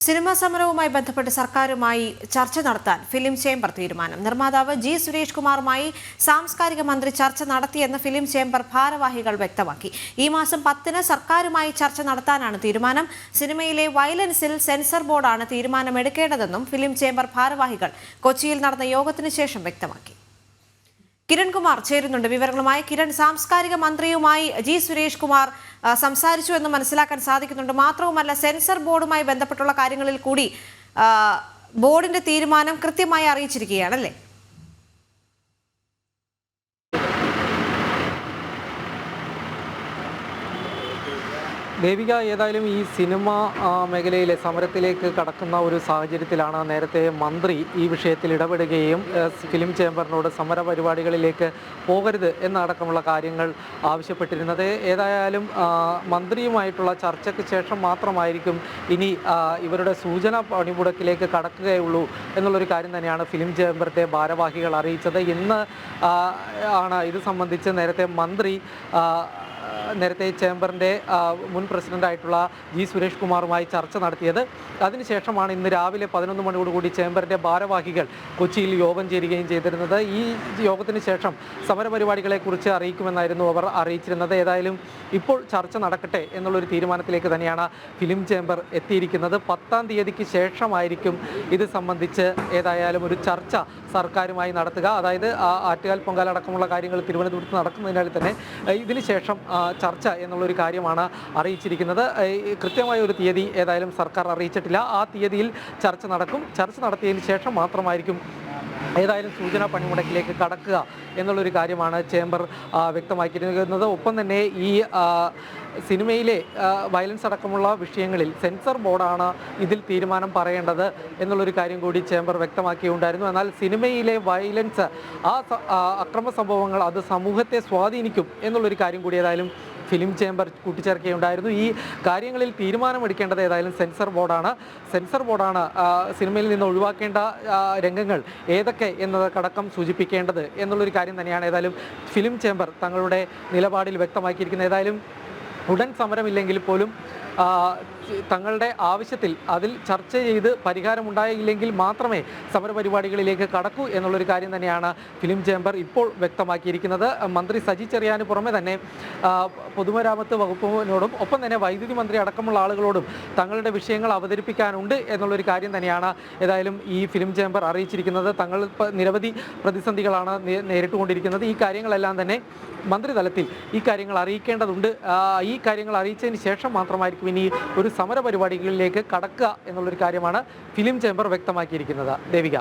Cinema സമരവുമായി ബന്ധപ്പെട്ട് സർക്കാരുമായി ചർച്ച നടത്താൻ ഫിലിം ചേംബർ തീരുമാനം. നിർമ്മാതാവ് ജി സുരേഷ് കുമാറുമായി സാംസ്കാരിക മന്ത്രി ചർച്ച നടത്തിയെന്ന് ഫിലിം ചേംബർ ഭാരവാഹികൾ വ്യക്തമാക്കി. ഈ മാസം 10-ന് സർക്കാരുമായി ചർച്ച നടത്താനാണ് തീരുമാനം. സിനിമയിലെ വയലൻസിൽ സെൻസർ ബോർഡാണ് തീരുമാനമെടുക്കേണ്ടതെന്നും ഫിലിം ചേംബർ ഭാരവാഹികൾ കൊച്ചിയിൽ നടന്ന യോഗത്തിന് ശേഷം വ്യക്തമാക്കി. കിരൺ കുമാർ ചേരുന്നുണ്ട് വിവരങ്ങളുമായി. കിരൺ, സാംസ്കാരിക മന്ത്രിയുമായി ജി സുരേഷ് കുമാർ സംസാരിച്ചു എന്ന് മനസ്സിലാക്കാൻ സാധിക്കുന്നുണ്ട്. മാത്രവുമല്ല, സെൻസർ ബോർഡുമായി ബന്ധപ്പെട്ടുള്ള കാര്യങ്ങളിൽ കൂടി ബോർഡിന്റെ തീരുമാനം കൃത്യമായി അറിയിച്ചിരിക്കുകയാണല്ലേ? ദേവിക, ഏതായാലും ഈ സിനിമ മേഖലയിലെ സമരത്തിലേക്ക് കടക്കുന്ന ഒരു സാഹചര്യത്തിലാണ് നേരത്തെ മന്ത്രി ഈ വിഷയത്തിൽ ഇടപെടുകയും ഫിലിം ചേംബറിനോട് സമര പരിപാടികളിലേക്ക് പോകരുത് എന്നടക്കമുള്ള കാര്യങ്ങൾ ആവശ്യപ്പെട്ടിരുന്നത്. ഏതായാലും മന്ത്രിയുമായിട്ടുള്ള ചർച്ചയ്ക്ക് ശേഷം മാത്രമായിരിക്കും ഇനി ഇവരുടെ സൂചനാ പണിമുടക്കിലേക്ക് കടക്കുകയുള്ളൂ എന്നുള്ളൊരു കാര്യം തന്നെയാണ് ഫിലിം ചേംബറിൻ്റെ ഭാരവാഹികൾ അറിയിച്ചത്. ഇന്ന് ആണ് ഇത് സംബന്ധിച്ച് നേരത്തെ ചേംബറിൻ്റെ മുൻ പ്രസിഡൻ്റായിട്ടുള്ള ജി സുരേഷ് കുമാറുമായി ചർച്ച നടത്തിയത്. അതിനുശേഷമാണ് ഇന്ന് രാവിലെ 11 മണിയോടുകൂടി ചേംബറിൻ്റെ ഭാരവാഹികൾ കൊച്ചിയിൽ യോഗം ചേരുകയും ചെയ്തിരുന്നത്. ഈ യോഗത്തിന് ശേഷം സമരപരിപാടികളെക്കുറിച്ച് അറിയിക്കുമെന്നായിരുന്നു അവർ അറിയിച്ചിരുന്നത്. ഏതായാലും ഇപ്പോൾ ചർച്ച നടക്കട്ടെ എന്നുള്ളൊരു തീരുമാനത്തിലേക്ക് തന്നെയാണ് ഫിലിം ചേംബർ എത്തിയിരിക്കുന്നത്. 10-ാം തീയതിക്ക് ശേഷമായിരിക്കും ഇത് സംബന്ധിച്ച് ഏതായാലും ഒരു ചർച്ച സർക്കാരുമായി നടത്തുക. അതായത് ആറ്റുകാൽ പൊങ്കാല അടക്കമുള്ള കാര്യങ്ങൾ തിരുവനന്തപുരത്ത് നടക്കുന്നതിനാൽ തന്നെ ഇതിന് ശേഷം ചർച്ച എന്നുള്ളൊരു കാര്യമാണ് അറിയിച്ചിരിക്കുന്നത്. കൃത്യമായ ഒരു തീയതി ഏതായാലും സർക്കാർ അറിയിച്ചിട്ടില്ല. ആ തീയതിയിൽ ചർച്ച നടക്കും. ചർച്ച നടത്തിയതിന് ശേഷം മാത്രമായിരിക്കും ഏതായാലും സൂചനാ പണിമുടക്കിലേക്ക് കടക്കുക എന്നുള്ളൊരു കാര്യമാണ് ചേംബർ വ്യക്തമാക്കിയിരിക്കുന്നത്. ഒപ്പം തന്നെ ഈ സിനിമയിലെ വയലൻസ് അടക്കമുള്ള വിഷയങ്ങളിൽ സെൻസർ ബോർഡാണ് ഇതിൽ തീരുമാനം പറയേണ്ടത് എന്നുള്ളൊരു കാര്യം കൂടി ചേംബർ വ്യക്തമാക്കിയുണ്ടായിരുന്നു. എന്നാൽ സിനിമയിലെ വയലൻസ്, അക്രമ സംഭവങ്ങൾ അത് സമൂഹത്തെ സ്വാധീനിക്കും എന്നുള്ളൊരു കാര്യം കൂടി ഏതായാലും ഫിലിം ചേംബർ കൂട്ടിച്ചേർക്കുകയുണ്ടായിരുന്നു. ഈ കാര്യങ്ങളിൽ തീരുമാനമെടുക്കേണ്ടത് ഏതായാലും സെൻസർ ബോർഡാണ്. സിനിമയിൽ നിന്ന് ഒഴിവാക്കേണ്ട രംഗങ്ങൾ ഏതൊക്കെ എന്നതടക്കം സൂചിപ്പിക്കേണ്ടത് എന്നുള്ളൊരു കാര്യം തന്നെയാണ് ഏതായാലും ഫിലിം ചേംബർ തങ്ങളുടെ നിലപാടിൽ വ്യക്തമാക്കിയിരിക്കുന്നത്. ഏതായാലും ഉടൻ സമരമില്ലെങ്കിൽ പോലും തങ്ങളുടെ ആവശ്യത്തിൽ അതിൽ ചർച്ച ചെയ്ത് പരിഹാരമുണ്ടായില്ലെങ്കിൽ മാത്രമേ സമരപരിപാടികളിലേക്ക് കടക്കൂ എന്നുള്ളൊരു കാര്യം തന്നെയാണ് ഫിലിം ചേംബർ ഇപ്പോൾ വ്യക്തമാക്കിയിരിക്കുന്നത്. മന്ത്രി സജി ചെറിയാന് പുറമെ തന്നെ പൊതുമരാമത്ത് വകുപ്പിനോടും ഒപ്പം തന്നെ വൈദ്യുതി മന്ത്രി അടക്കമുള്ള ആളുകളോടും തങ്ങളുടെ വിഷയങ്ങൾ അവതരിപ്പിക്കാനുണ്ട് എന്നുള്ളൊരു കാര്യം തന്നെയാണ് ഏതായാലും ഈ ഫിലിം ചേംബർ അറിയിച്ചിരിക്കുന്നത്. തങ്ങൾ നിരവധി പ്രതിസന്ധികളാണ് നേരിട്ടുകൊണ്ടിരിക്കുന്നത്. ഈ കാര്യങ്ങളെല്ലാം തന്നെ മന്ത്രിതലത്തിൽ ഈ കാര്യങ്ങൾ അറിയിക്കേണ്ടതുണ്ട്. ഈ കാര്യങ്ങൾ അറിയിച്ചതിന് ശേഷം മാത്രമായിരിക്കും ഇനി ഒരു സമര പരിപാടികളിലേക്ക് കടക്കുക എന്നുള്ളൊരു കാര്യമാണ് ഫിലിം ചേംബർ വ്യക്തമാക്കിയിരിക്കുന്നത്. ദേവിക.